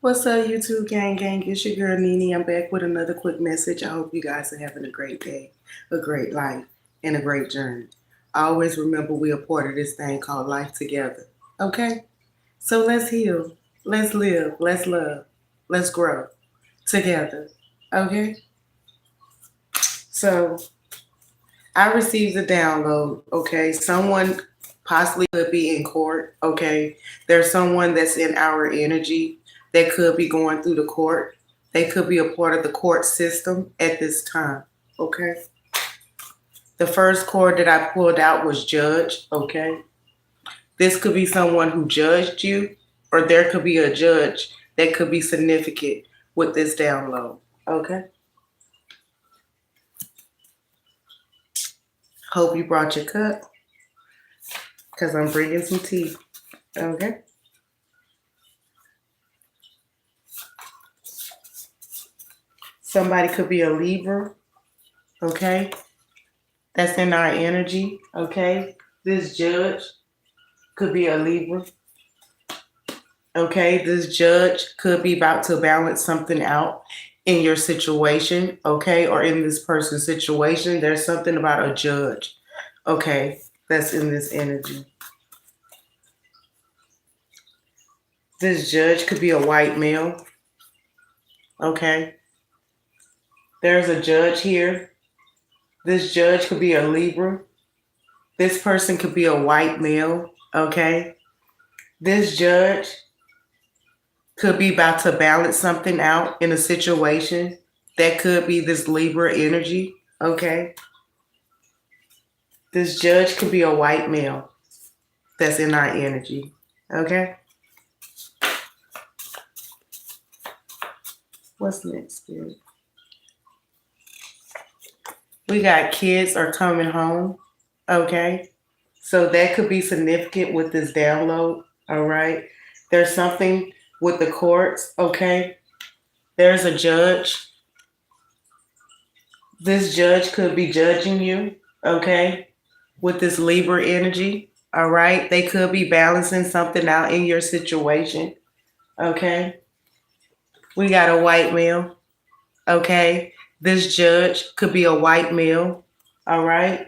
What's up, YouTube gang? It's your girl Nene. I'm back with another quick message. I hope you guys are having a great day, a great life, and a great journey. Always remember we are part of this thing called life together. Okay? So let's heal, let's live, let's love, let's grow together. Okay? So I received a download. Okay? Someone possibly could be in court. Okay? There's someone that's in our energy that could be going through the court. They could be a part of the court system at this time. Okay. The first card that I pulled out was judge. Okay. This could be someone who judged you, or there could be a judge that could be significant with this download. Okay. Hope you brought your cup because I'm bringing some tea. Okay. Somebody could be a Libra. Okay. That's in our energy. Okay. This judge could be a Libra. Okay, this judge could be about to balance something out in your situation, okay, or in this person's situation. There's something about a judge, okay, that's in this energy. This judge could be a white male, okay. There's a judge here. This judge could be a Libra. This person could be a white male, okay. This judge could be about to balance something out in a situation. That could be this Libra energy, okay? This judge could be a white male that's in our energy, okay? What's next, Spirit? We got kids are coming home, okay? So that could be significant with this download, all right? There's something with the courts, okay? There's a judge. This judge could be judging you, okay? With this Libra energy, all right? They could be balancing something out in your situation, okay? We got a white male, okay? This judge could be a white male, all right?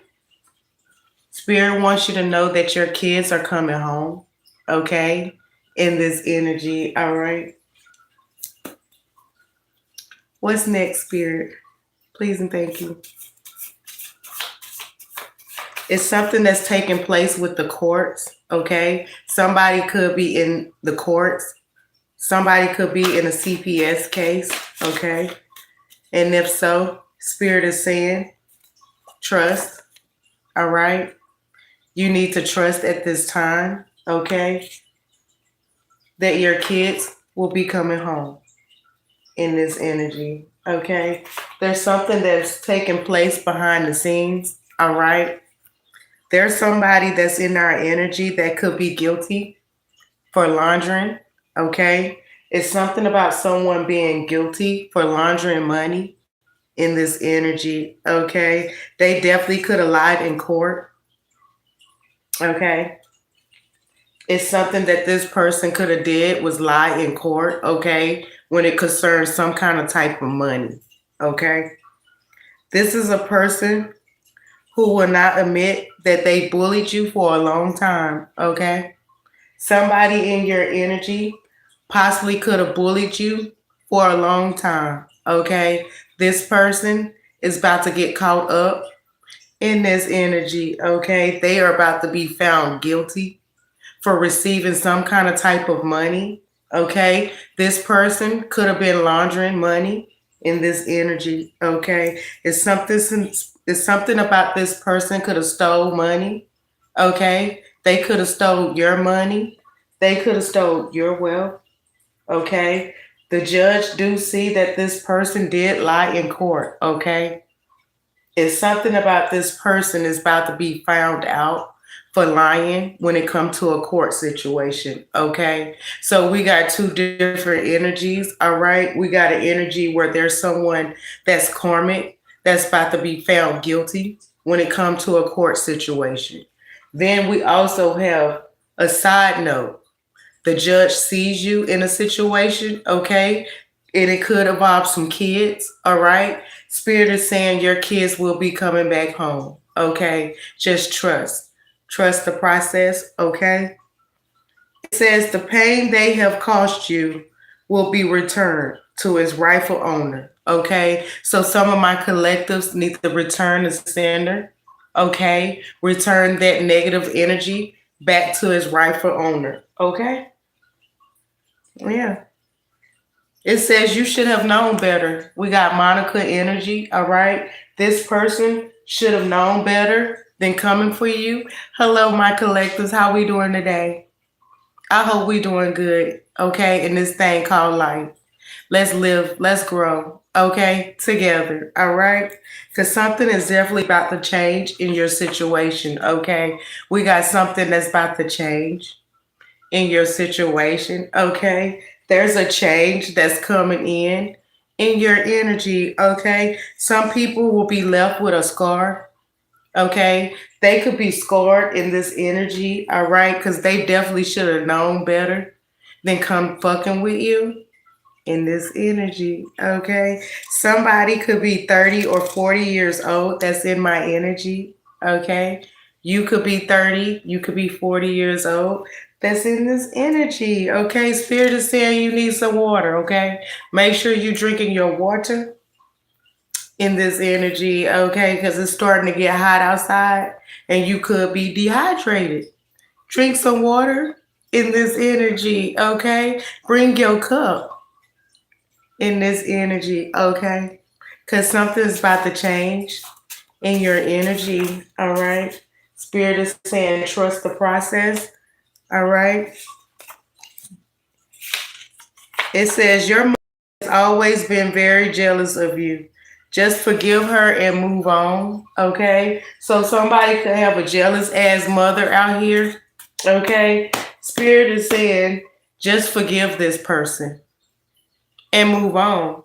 Spirit wants you to know that your kids are coming home, okay? In this energy, all right? What's next, Spirit? Please and thank you. It's something that's taking place with the courts, okay? Somebody could be in the courts. Somebody could be in a CPS case, okay? And if so, Spirit is saying, trust, all right? You need to trust at this time, okay? That your kids will be coming home in this energy, okay? There's something that's taking place behind the scenes, all right? There's somebody that's in our energy that could be guilty for laundering, okay? It's something about someone being guilty for laundering money in this energy, okay? They definitely could have lied in court, okay? It's something that this person could have did was lie in court, okay? When it concerns some kind of type of money, okay? This is a person who will not admit that they bullied you for a long time, okay? Somebody in your energy possibly could have bullied you for a long time, okay? This person is about to get caught up in this energy, okay? They are about to be found guilty for receiving some kind of type of money, okay? This person could have been laundering money in this energy, okay? It's something about this person could have stole money, okay? They could have stole your money. They could have stole your wealth, okay? The judge do see that this person did lie in court, okay? It's something about this person is about to be found out for lying when it comes to a court situation, okay? So we got two different energies, all right? We got an energy where there's someone that's karmic that's about to be found guilty when it comes to a court situation. Then we also have a side note. The judge sees you in a situation, okay? And it could involve some kids, all right? Spirit is saying your kids will be coming back home, okay? Just trust. Trust the process, okay? It says the pain they have caused you will be returned to its rightful owner, okay? So some of my collectives need to return the sender, okay? Return that negative energy back to its rightful owner, okay? Yeah. It says you should have known better. We got Monica energy, all right? This person should have known better than coming for you. Hello, my collectives. How we doing today? I hope we doing good, okay, in this thing called life. Let's live, let's grow, okay, together, all right? Because something is definitely about to change in your situation, okay? We got something that's about to change in your situation, okay? There's a change that's coming in your energy, okay? Some people will be left with a scar, okay? They could be scarred in this energy, all right? Because they definitely should have known better than come fucking with you in this energy, okay? Somebody could be 30 or 40 years old that's in my energy, okay? You could be 30, you could be 40 years old that's in this energy, okay? Spirit is saying you need some water, okay? Make sure you're drinking your water in this energy, okay? Because it's starting to get hot outside and you could be dehydrated. Drink some water in this energy, okay? Bring your cup in this energy, okay? Because something's about to change in your energy, all right? Spirit is saying trust the process, all right? It says your mother has always been very jealous of you. Just forgive her and move on, okay? So somebody could have a jealous ass mother out here, okay? Spirit is saying just forgive this person and move on.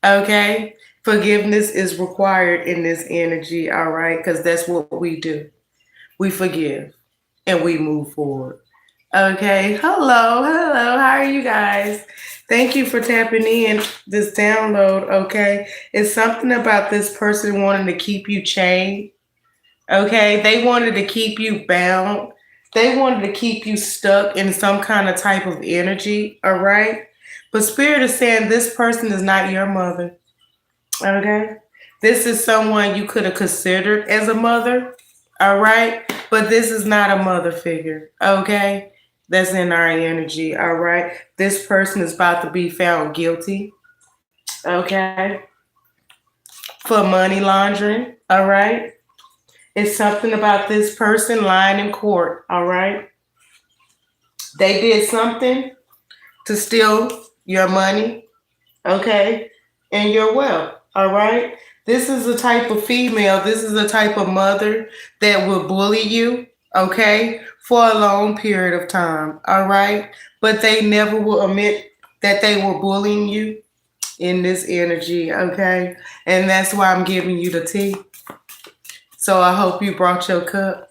Okay? Forgiveness is required in this energy, all right? Because that's what we do. We forgive and we move forward. Okay. Hello. Hello. How are you guys? Thank you for tapping in this download. Okay. It's something about this person wanting to keep you chained. Okay. They wanted to keep you bound. They wanted to keep you stuck in some kind of type of energy. All right. But Spirit is saying this person is not your mother. Okay. This is someone you could have considered as a mother. All right. But this is not a mother figure. Okay. That's in our energy. All right. This person is about to be found guilty. Okay. For money laundering. All right. It's something about this person lying in court. All right. They did something to steal your money. Okay. And your wealth. All right. This is a type of female, this is a type of mother that will bully you, okay, for a long period of time, all right? But they never will admit that they were bullying you in this energy, okay? And that's why I'm giving you the tea. So I hope you brought your cup,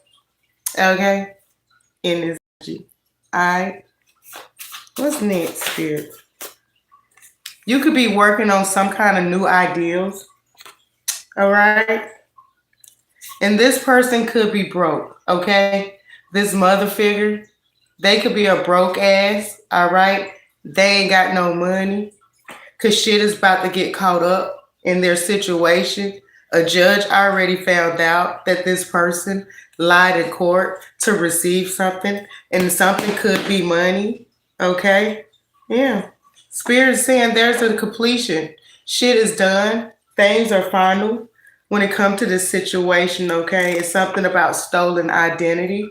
okay, in this energy, all right? What's next, Spirit? You could be working on some kind of new ideals, all right? And this person could be broke, okay? This mother figure, they could be a broke ass, all right? They ain't got no money because shit is about to get caught up in their situation. A judge already found out that this person lied in court to receive something, and something could be money, okay? Yeah. Spirit is saying there's a completion. Shit is done. Things are final when it comes to this situation, okay? It's something about stolen identity,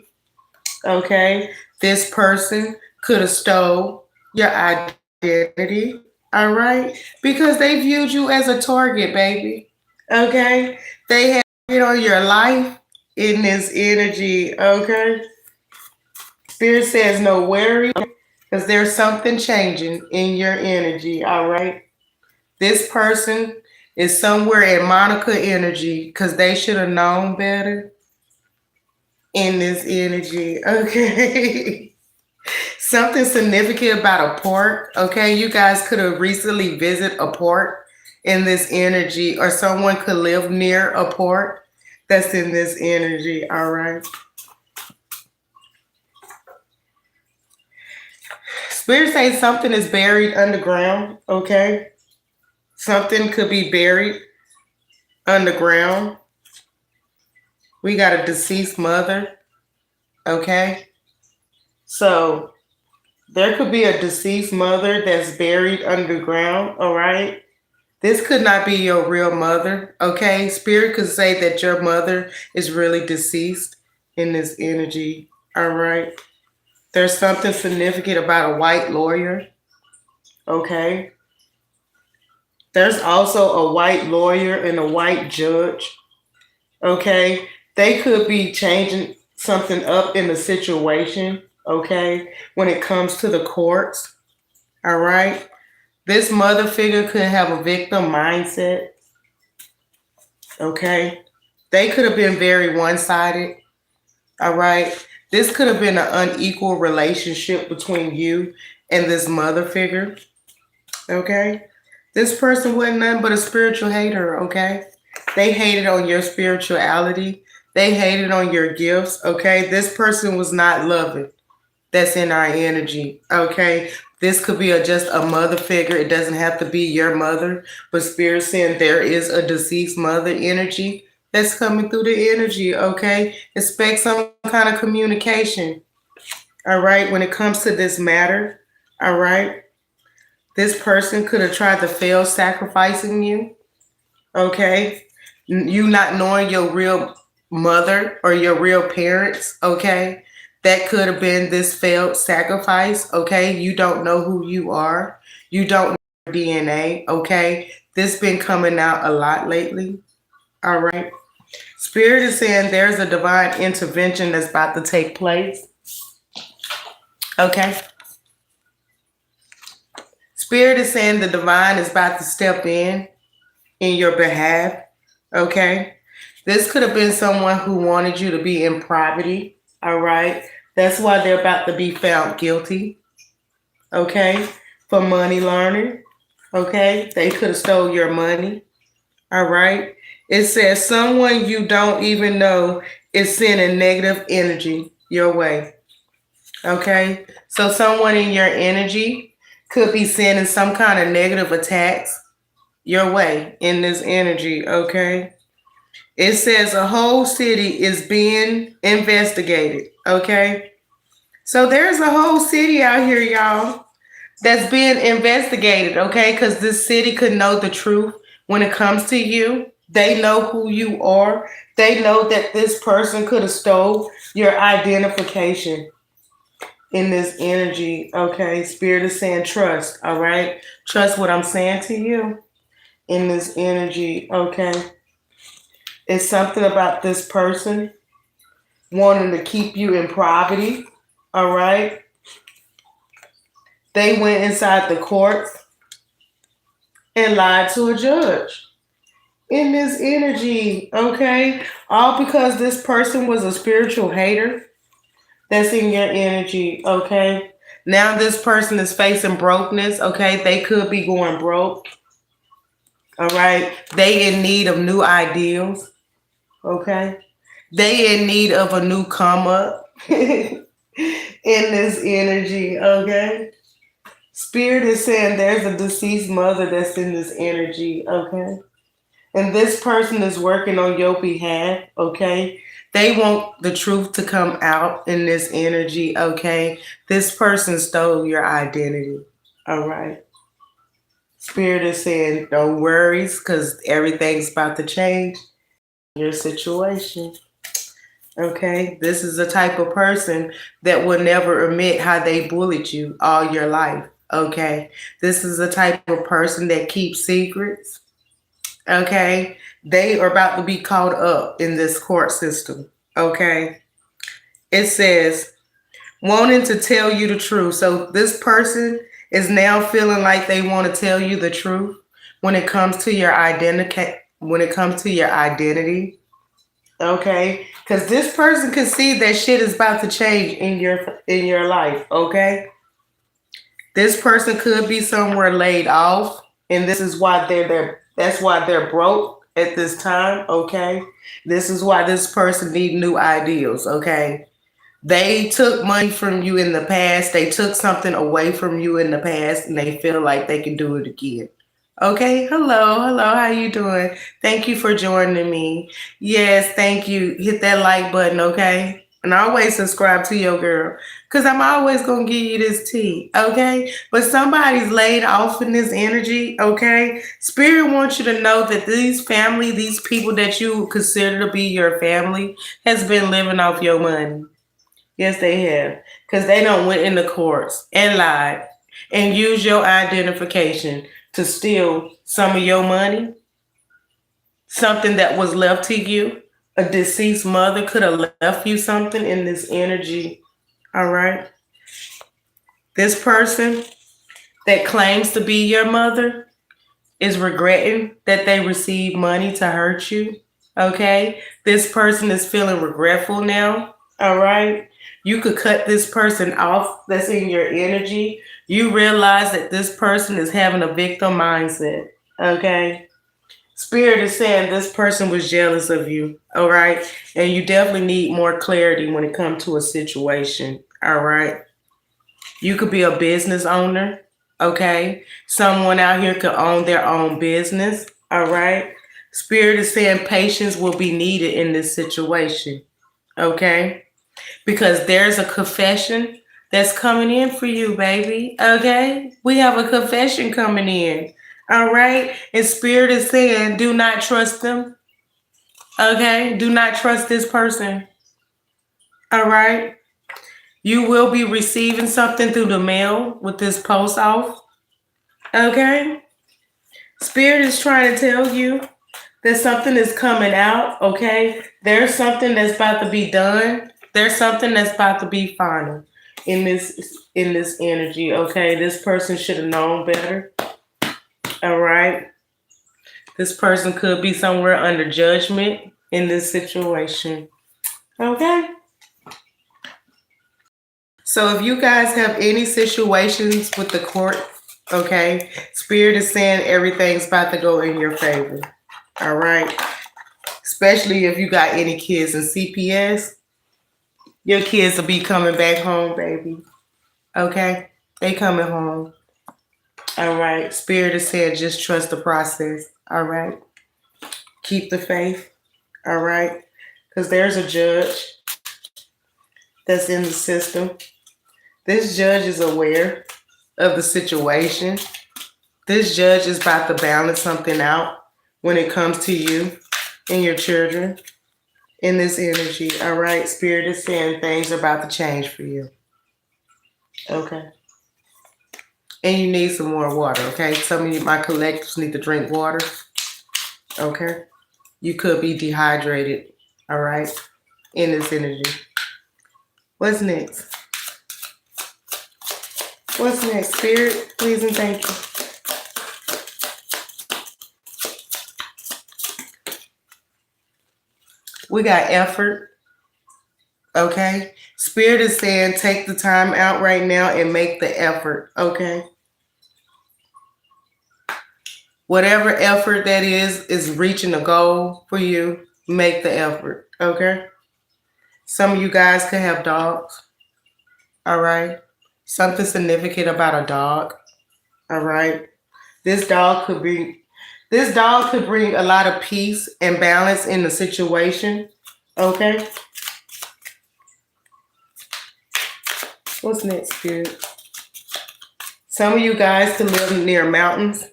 okay? This person could have stole your identity, all right? Because they viewed you as a target, baby, okay? They had it on your life in this energy, okay? Spirit says no worry because there's something changing in your energy, all right? This person is somewhere in Monica energy because they should have known better in this energy, okay? Something significant about a port. Okay, you guys could have recently visited a port in this energy, or someone could live near a port that's in this energy. All right. Spirit says something is buried underground. Okay, something could be buried underground. We got a deceased mother. Okay, so there could be a deceased mother that's buried underground. All right. This could not be your real mother, okay? Spirit could say that your mother is really deceased in this energy, all right? There's something significant about a white lawyer, okay? There's also a white lawyer and a white judge, okay? They could be changing something up in the situation, okay, when it comes to the courts, all right? This mother figure could have a victim mindset, okay? They could have been very one sided, all right? This could have been an unequal relationship between you and this mother figure, okay? This person wasn't nothing but a spiritual hater, okay? They hated on your spirituality, they hated on your gifts, okay? This person was not loving. That's in our energy, okay? This could be just a mother figure. It doesn't have to be your mother, but Spirit saying there is a deceased mother energy that's coming through the energy, okay? Expect some kind of communication, all right, when it comes to this matter, all right? This person could have tried to fail sacrificing you, okay? You not knowing your real mother or your real parents, okay? That could have been this failed sacrifice, okay? You don't know who you are. You don't know your DNA, okay? This been coming out a lot lately, all right? Spirit is saying there's a divine intervention that's about to take place, okay? Spirit is saying the divine is about to step in your behalf, okay? This could have been someone who wanted you to be in poverty, all right? That's why they're about to be found guilty, okay? For money laundering, okay? They could have stole your money, all right? It says someone you don't even know is sending negative energy your way, okay? So someone in your energy could be sending some kind of negative attacks your way in this energy, okay? It says a whole city is being investigated, okay? So there's a whole city out here, y'all, that's being investigated, okay? Because this city could know the truth when it comes to you. They know who you are. They know that this person could have stole your identification in this energy, okay? Spirit is saying trust, all right? Trust what I'm saying to you in this energy, okay? It's something about this person wanting to keep you in poverty, all right? They went inside the courts and lied to a judge in this energy, okay? All because this person was a spiritual hater that's in your energy, okay? Now this person is facing brokenness, okay? They could be going broke, all right? They in need of new ideals, okay? They in need of a new come up in this energy, okay? Spirit is saying there's a deceased mother that's in this energy, okay? And this person is working on your behalf, okay? They want the truth to come out in this energy, okay? This person stole your identity, all right? Spirit is saying don't worry, because everything's about to change in your situation. Okay, this is the type of person that will never admit how they bullied you all your life. Okay, this is the type of person that keeps secrets. Okay, they are about to be caught up in this court system. Okay, it says wanting to tell you the truth. So this person is now feeling like they want to tell you the truth when it comes to your identity. When it comes to your identity, okay, because this person can see that shit is about to change in your life, okay? This person could be somewhere laid off, and this is why they're there. That's why they're broke at this time. Okay, this is why this person need new ideals. Okay, they took money from you in the past. They took something away from you in the past, and they feel like they can do it again. Okay, hello, how you doing? Thank you for joining me. Yes, thank you. Hit that like button, okay? And always subscribe to your girl, because I'm always going to give you this tea, okay? But somebody's laid off in this energy, okay? Spirit wants you to know that these people that you consider to be your family, has been living off your money. Yes, they have. Because they don't went in the courts and lied and used your identification to steal some of your money, something that was left to you. A deceased mother could have left you something in this energy. All right. This person that claims to be your mother is regretting that they received money to hurt you. Okay. This person is feeling regretful now. All right. You could cut this person off that's in your energy. You realize that this person is having a victim mindset. Okay. Spirit is saying this person was jealous of you. All right. And you definitely need more clarity when it comes to a situation. All right. You could be a business owner, okay? Someone out here could own their own business, all right? Spirit is saying patience will be needed in this situation, okay? Because there's a confession that's coming in for you, baby, okay? We have a confession coming in, all right? And Spirit is saying, do not trust them, okay? Do not trust this person, all right? You will be receiving something through the mail with this post off. Okay? Spirit is trying to tell you that something is coming out, okay? There's something that's about to be done. There's something that's about to be final in this energy, okay? This person should have known better. All right? This person could be somewhere under judgment in this situation. Okay? So if you guys have any situations with the court, okay, Spirit is saying everything's about to go in your favor. All right. Especially if you got any kids in CPS, your kids will be coming back home, baby. Okay? They coming home. All right. Spirit is saying just trust the process. All right. Keep the faith. All right. Because there's a judge that's in the system. This judge is aware of the situation. This judge is about to balance something out when it comes to you and your children in this energy. All right. Spirit is saying things are about to change for you. Okay. And you need some more water, okay? Some of my collectives need to drink water, okay? You could be dehydrated, all right, in this energy. What's next? What's next, Spirit? Please and thank you. We got effort, okay? Spirit is saying take the time out right now and make the effort, okay? Whatever effort that is reaching a goal for you, make the effort, okay? Some of you guys could have dogs, all right? Something significant about a dog, all right? This dog could bring a lot of peace and balance in the situation, okay? What's next, Spirit? Some of you guys could live near mountains,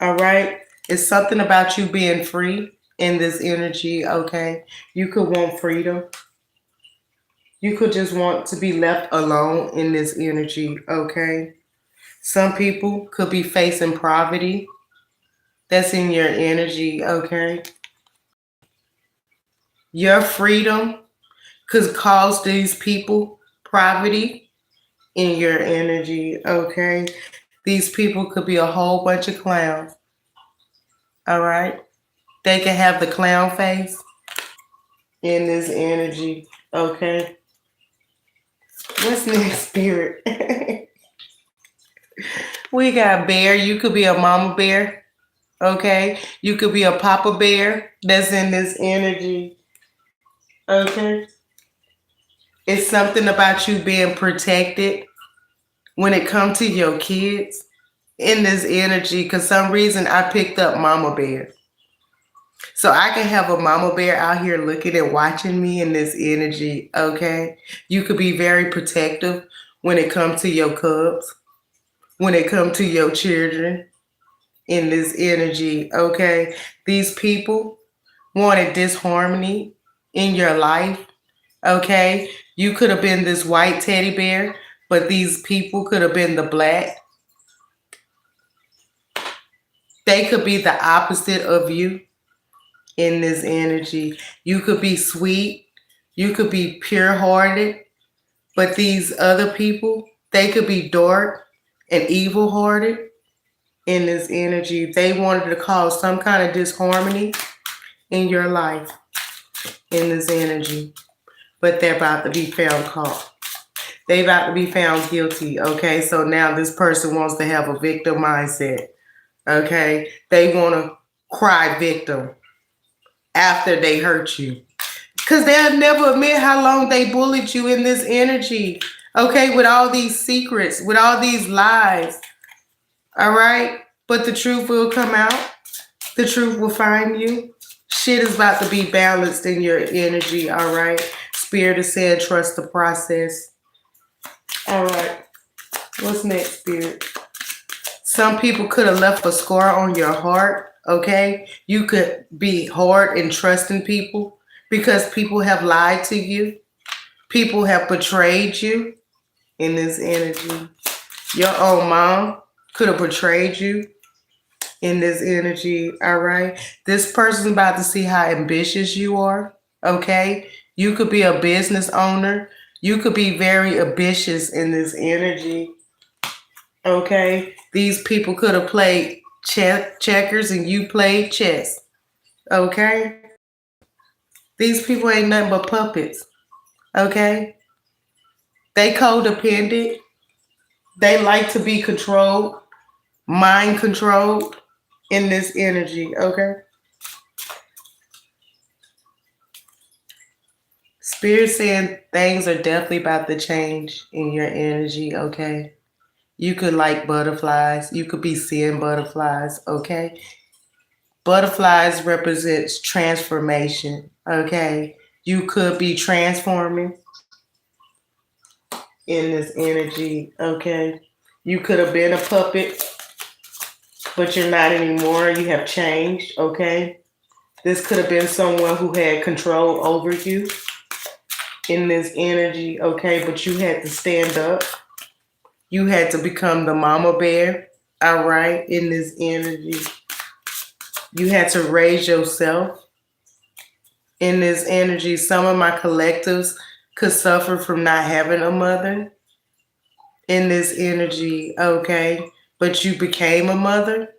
all right? It's something about you being free in this energy, okay? You could want freedom. You could just want to be left alone in this energy, okay? Some people could be facing poverty. That's in your energy, okay? Your freedom could cause these people poverty in your energy, okay? These people could be a whole bunch of clowns, all right? They can have the clown face in this energy, okay? What's next, Spirit? We got bear. You could be a mama bear. Okay. You could be a papa bear that's in this energy. Okay. It's something about you being protected when it comes to your kids in this energy. Because some reason I picked up mama bear. So I can have a mama bear out here looking and watching me in this energy. Okay. You could be very protective when it comes to your cubs, when it comes to your children in this energy. Okay. These people wanted disharmony in your life. Okay. You could have been this white teddy bear, but these people could have been the black. They could be the opposite of you in this energy. You could be sweet. You could be pure hearted. But these other people, they could be dark and evil hearted in this energy. They wanted to cause some kind of disharmony in your life in this energy. But they're about to be found caught. They about to be found guilty. Okay, so now this person wants to have a victim mindset. Okay, they want to cry victim after they hurt you. Because they'll never admit how long they bullied you in this energy. Okay, with all these secrets, with all these lies. All right? But the truth will come out. The truth will find you. Shit is about to be balanced in your energy. All right? Spirit is saying trust the process. All right. What's next, Spirit? Some people could have left a scar on your heart. Okay? You could be hard in trusting people because people have lied to you. People have betrayed you in this energy. Your own mom could have betrayed you in this energy. All right. This person's about to see how ambitious you are. Okay. You could be a business owner. You could be very ambitious in this energy. Okay. These people could have played checkers and you played chess. Okay. These people ain't nothing but puppets. Okay. They codependent. They like to be controlled, mind controlled in this energy. Okay. Spirit saying things are definitely about to change in your energy. Okay. You could like butterflies. You could be seeing butterflies. Okay. Butterflies represents transformation. Okay. You could be transforming in this energy. Okay. You could have been a puppet, but you're not anymore. You have changed. Okay. This could have been someone who had control over you in this energy. Okay. But you had to stand up. You had to become the mama bear. All right. In this energy. You had to raise yourself in this energy. Some of my collectives could suffer from not having a mother in this energy. Okay. But you became a mother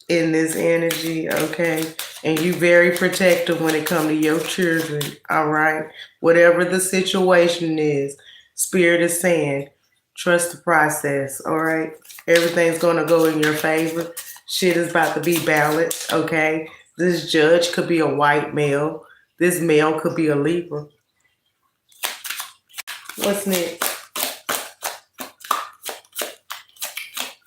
in this energy. Okay. And you very protective when it comes to your children. All right. Whatever the situation is, Spirit is saying, trust the process. All right. Everything's going to go in your favor. Shit is about to be balanced. Okay. This judge could be a white male. This male could be a Libra. What's next?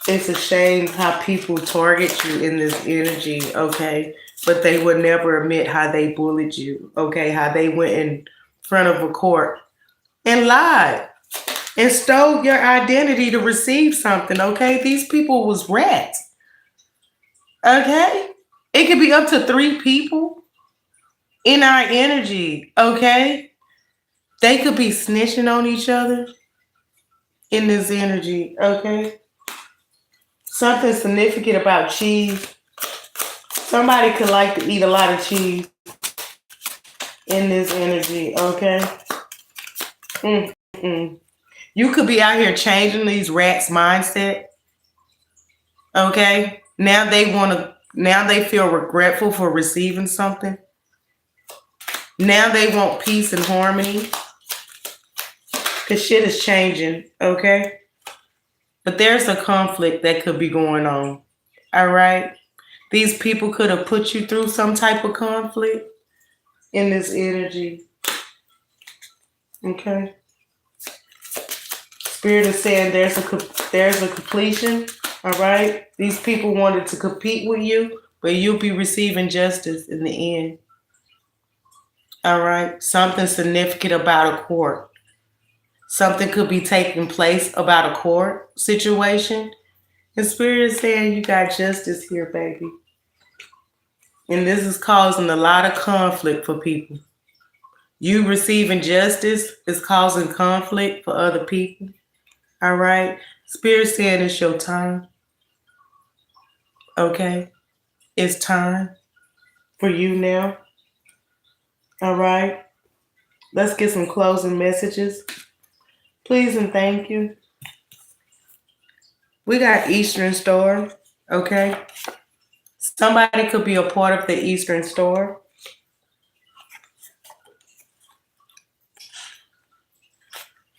It's a shame how people target you in this energy, okay? But they would never admit how they bullied you, okay? How they went in front of a court and lied and stole your identity to receive something, okay? These people was rats, okay? It could be up to 3 people in our energy, okay? They could be snitching on each other in this energy, okay? Something significant about cheese. Somebody could like to eat a lot of cheese in this energy, okay? Mm-mm. You could be out here changing these rats' mindset, okay? Now they feel regretful for receiving something. Now they want peace and harmony. Because shit is changing, okay? But there's a conflict that could be going on. All right? These people could have put you through some type of conflict in this energy. Okay? Spirit is saying there's a completion. All right? These people wanted to compete with you, but you'll be receiving justice in the end. All right? Something significant about a court. Something could be taking place about a court situation. And Spirit is saying you got justice here, baby. And this is causing a lot of conflict for people. You receiving justice is causing conflict for other people. All right? Spirit saying it's your time. Okay? It's time for you now. All right? Let's get some closing messages. Please and thank you. We got Eastern Store. Okay? Somebody could be a part of the Eastern Store.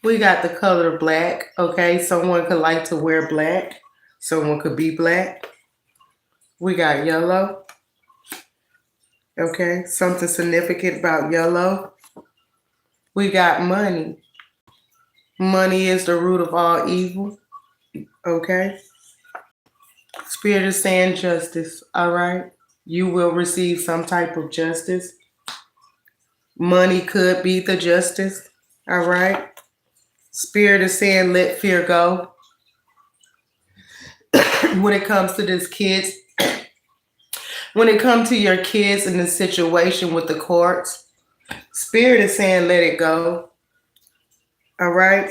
We got the color black, okay? Someone could like to wear black. Someone could be black. We got yellow, okay? Something significant about yellow. We got money. Money is the root of all evil, okay? Spirit is saying justice, all right? You will receive some type of justice. Money could be the justice, all right? Spirit is saying let fear go. When it comes to this kids, when it comes to your kids in this situation with the courts, Spirit is saying let it go. All right?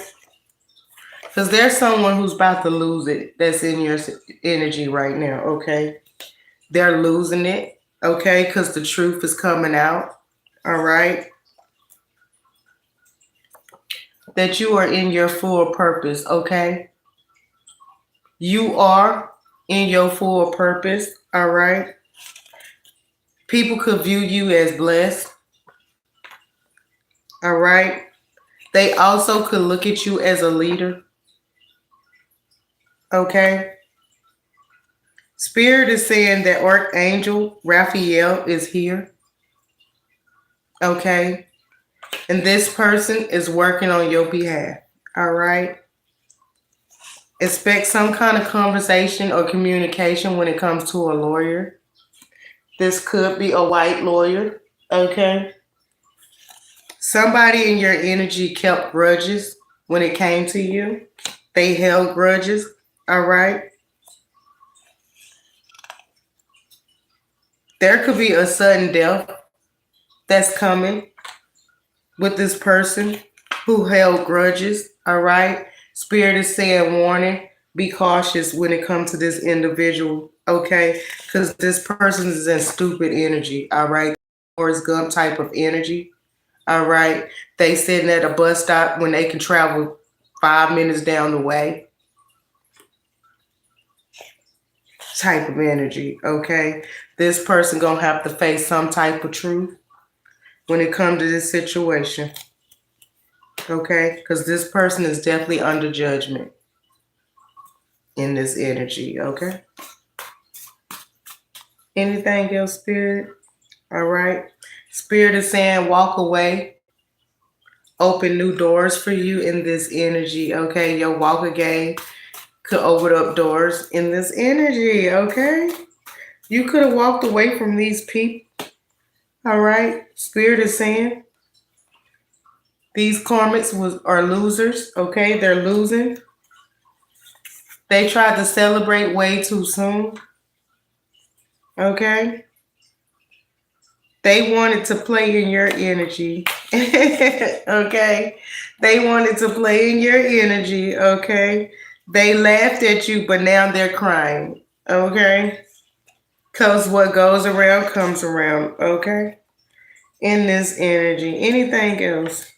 Because there's someone who's about to lose it that's in your energy right now, okay? They're losing it, okay? Because the truth is coming out, all right? That you are in your full purpose, okay? You are in your full purpose, all right? People could view you as blessed, all right? They also could look at you as a leader, okay? Spirit is saying that Archangel Raphael is here, okay? And this person is working on your behalf, all right? Expect some kind of conversation or communication when it comes to a lawyer. This could be a white lawyer, okay? Somebody in your energy kept grudges when it came to you. They held grudges, all right? There could be a sudden death that's coming with this person who held grudges, all right? Spirit is saying warning, be cautious when it comes to this individual, okay? Because this person is in stupid energy, all right? Forrest Gump type of energy, all right? They sitting at a bus stop when they can travel 5 minutes down the way. Type of energy, okay? This person gonna have to face some type of truth when it comes to this situation, okay? Because this person is definitely under judgment in this energy, okay? Anything else, Spirit? All right. Spirit is saying walk away. Open new doors for you in this energy, okay? Your walker game could open up doors in this energy, okay? You could have walked away from these people, all right? Spirit is saying these karmics are losers, okay? They're losing. They tried to celebrate way too soon, okay? They wanted to play in your energy, okay? They wanted to play in your energy, okay? They laughed at you, but now they're crying, okay? Because what goes around comes around, okay? In this energy. Anything else?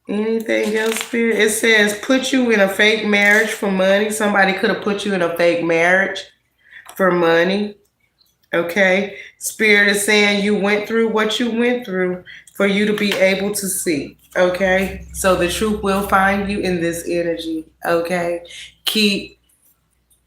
Anything else, Spirit? It says put you in a fake marriage for money. Somebody could have put you in a fake marriage for money, okay? Spirit is saying you went through what you went through. for you to be able to see. Okay? So the truth will find you in this energy. Okay? Keep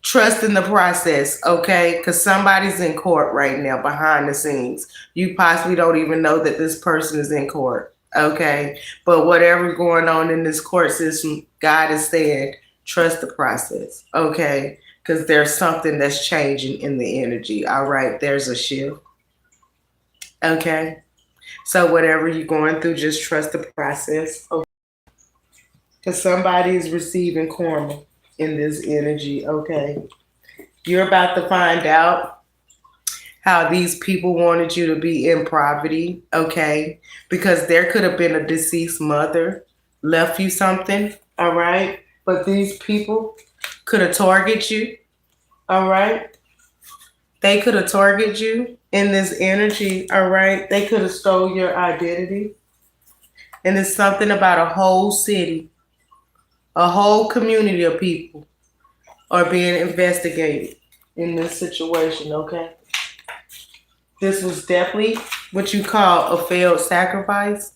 trusting the process. Okay? Because somebody's in court right now behind the scenes. You possibly don't even know that this person is in court. Okay? But whatever's going on in this court system, God is saying, trust the process. Okay? Because there's something that's changing in the energy. All right? There's a shift. Okay? So whatever you're going through, just trust the process. Because somebody is receiving karma in this energy. Okay. You're about to find out how these people wanted you to be in poverty. Okay. Because there could have been a deceased mother left you something. All right. But these people could have targeted you. All right. They could have targeted you in this energy. All right. They could have stole your identity. And it's something about a whole city, a whole community of people are being investigated in this situation, okay? This was definitely what you call a failed sacrifice,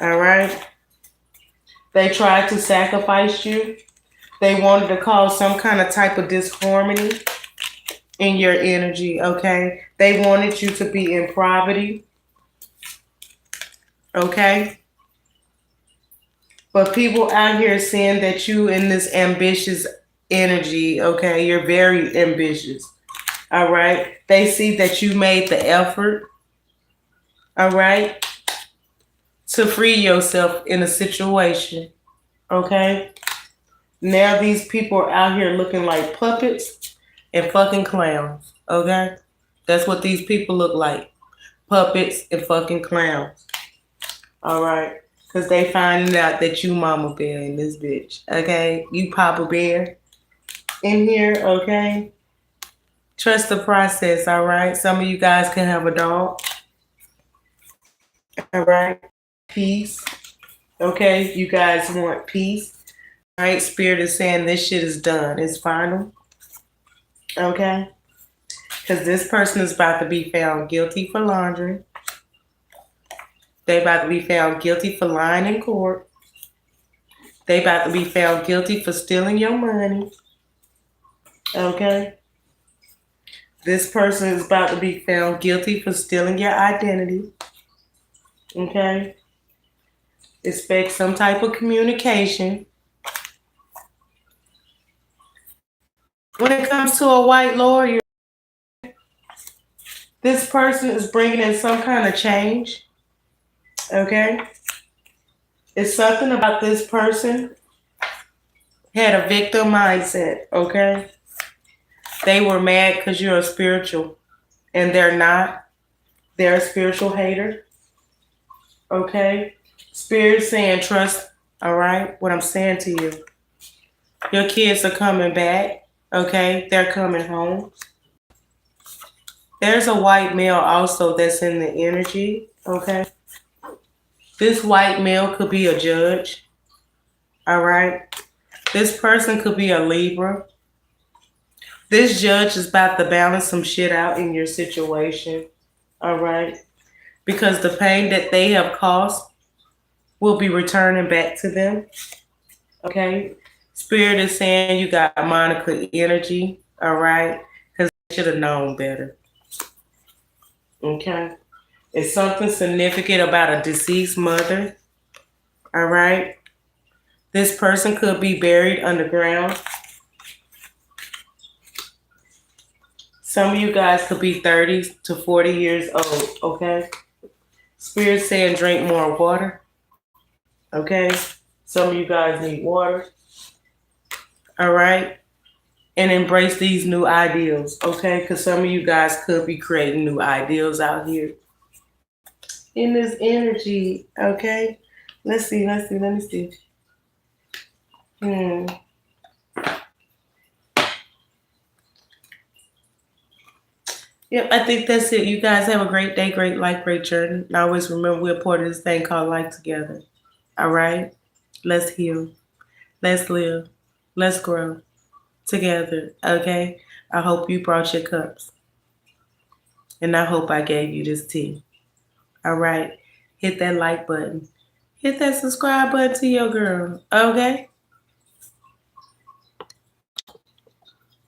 all right? They tried to sacrifice you. They wanted to cause some kind of type of disharmony in your energy, okay? They wanted you to be in poverty, okay? But people out here saying that you in this ambitious energy, okay? You're very ambitious. All right. They see that you made the effort, all right, to free yourself in a situation. Okay. Now these people are out here looking like puppets and fucking clowns. Okay. That's what these people look like. Puppets and fucking clowns. All right. Because they finding out that you mama bear in this bitch. Okay. You papa bear in here. Okay. Trust the process. All right. Some of you guys can have a dog. All right. Peace. Okay. You guys want peace. All right. Spirit is saying this shit is done. It's final. Okay. Because this person is about to be found guilty for laundering. They about to be found guilty for lying in court. They about to be found guilty for stealing your money. Okay. This person is about to be found guilty for stealing your identity. Okay. Expect some type of communication. When it comes to a white lawyer, this person is bringing in some kind of change. Okay. It's something about this person had a victim mindset. Okay. They were mad because you're a spiritual and they're not. They're a spiritual hater. Okay. Spirit saying trust. All right. What I'm saying to you. Your kids are coming back. Okay. They're coming home. There's a white male also that's in the energy. Okay. This white male could be a judge. All right. This person could be a Libra. This judge is about to balance some shit out in your situation. All right. Because the pain that they have caused will be returning back to them. Okay. Spirit is saying you got Monica energy. All right. Because they should have known better. Okay. It's something significant about a deceased mother. All right. This person could be buried underground. Some of you guys could be 30 to 40 years old. Okay. Spirit saying drink more water. Okay. Some of you guys need water. All right. And embrace these new ideals. Okay. Because some of you guys could be creating new ideals out here in this energy. Okay. Let me see. Yep, I think that's it. You guys have a great day, great life, great journey. And always remember we're part of this thing called life together. All right? Let's heal. Let's live. Let's grow together. Okay? I hope you brought your cups. And I hope I gave you this tea. All right? hit that like button. Hit that subscribe button to your girl, okay?